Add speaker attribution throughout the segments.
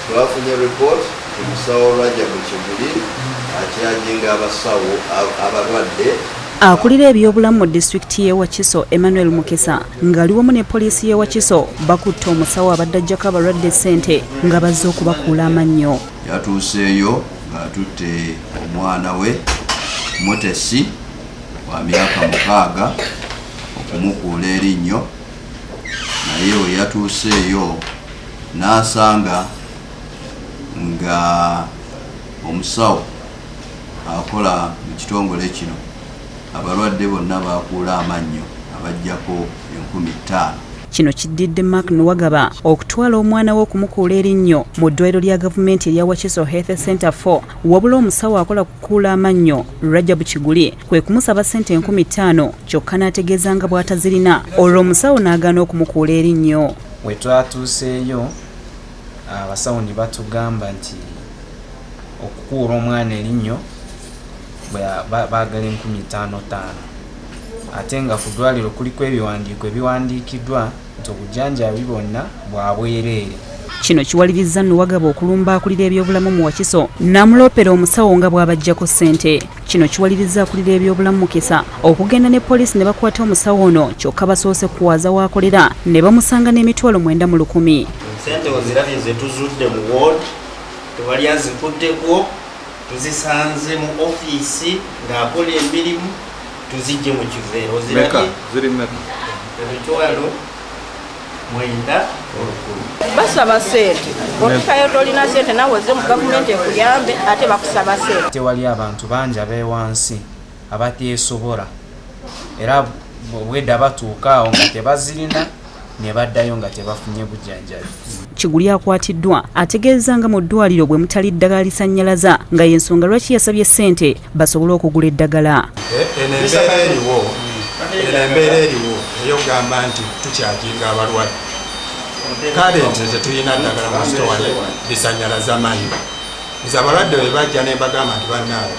Speaker 1: twafunye report omusawo Rajab Kiguli akyajinga abasawo abalwadde.
Speaker 2: Akulira ebyobulamu mu disitulikiti y'e Wakiso Emmanuel Mukisa ng'ali wamu ne poliisi y'e Wakiso bakutte omusawo abadde ajjako abalwadde ssente nga bazze okubakuula amannyo.
Speaker 1: Yatuuseeyo ng'atutte omwana we Motesi wa myaka 6 okumukuula erinnyo, naye we yatuuseeyo n'asanga nga omusawo akola mu kitongole kino abalwadde bonna bakuula amannyo abajjako 5,000.
Speaker 2: Kino kiddidde Mark Nwagaba okutwala omwana we okumukuula erinnyo mu ddwaliro lya gavumenti erya Wakiso Health Center 4, wabula omusawo akola kukuula amannyo Rajab Kiguli kwe kumusaba ssente 5,000 kyokka n'ategeeza nga bw'atazirina, olwo omusawo n'agaana okumukuula erinnyo.
Speaker 3: We twatuuseeyo abasawo ne batugamba nti okukuula omwana erinnyo baagala 5,500, ate nga ku ddwaliro kuliko ebiwandiiko ebiwandiikiddwa nti obujjanjabi bwonna bwa bwereere.
Speaker 2: Kino kiwalirizza Nwagaba okulumba akulira ebyobulamu mu Wakiso n'amuloopera omusawo nga bw'abajjako ssente. Kino kiwalirizza akulira ebyobulamu Mukisa okugenda ne poliisi ne bakwata omusawo ono, kyokka basoose kuwaaza w'akolera ne bamusanga n'emitwalo 9,100.
Speaker 4: Ssente ozirabye ze tuzudde mu ward, tewali azikuddeko, tuzisanze mu ofiisi ng'akola emirimu, tuzijje mu kiveera. Ozirabye emitwalo 9,100.
Speaker 5: Basaba ssente, olikayo tolina ssente nawe ozze mu gavumenti ekuyambe ate bakusaba ssente.
Speaker 3: Tewali abantu bangi abeewansi abateesobola era bwedda batuuka awo nga tebazirina ne baddayo nga tebafunye bujjanjabi.
Speaker 2: Kiguli akwatiddwa ategeeza nga mu ddwaliro bwe mutali ddagala lisannyalaza nga y'ensonga lwaki yasabye ssente basobole okugula eddagala.
Speaker 6: Embeera eriwo ey'okugamba nti tukyajinga abalwadde, kale nti tetulina ddagala mu sitowale lisannyalaza manyi. Nze abalwadde bwe bajja ne bagamba nti bannaabe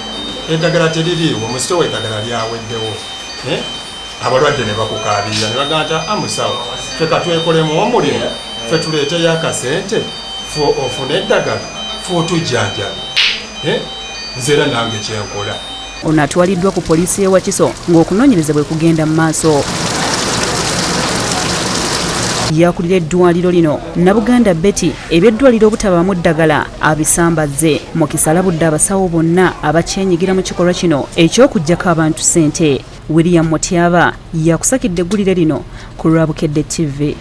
Speaker 6: eddagala teririiwo mu sitowa, eddagala lyaweddewo, abalwadde ne bakukaabirira ne bagamba nti amusawo ffe katwekolemu omulimu, ffe tuleeteyo akasente fe ofune eddagala fe otujjanjabi. Nze era nange kyenkola.
Speaker 2: Ono atwaliddwa ku poliisi y'e Wakiso ng'okunoonyereza bwe kugenda mu maaso. Yakulira eddwaliro lino Nabuganda Betty eby'eddwaliro obutabaamu ddagala abisambazze. Mukisa alabudde abasawo bonna abakyenyigira mu kikolwa kino eky'okuggyako abantu ssente. William Mutyaba yakusakidde eggulire lino ku Lwabukedde TV.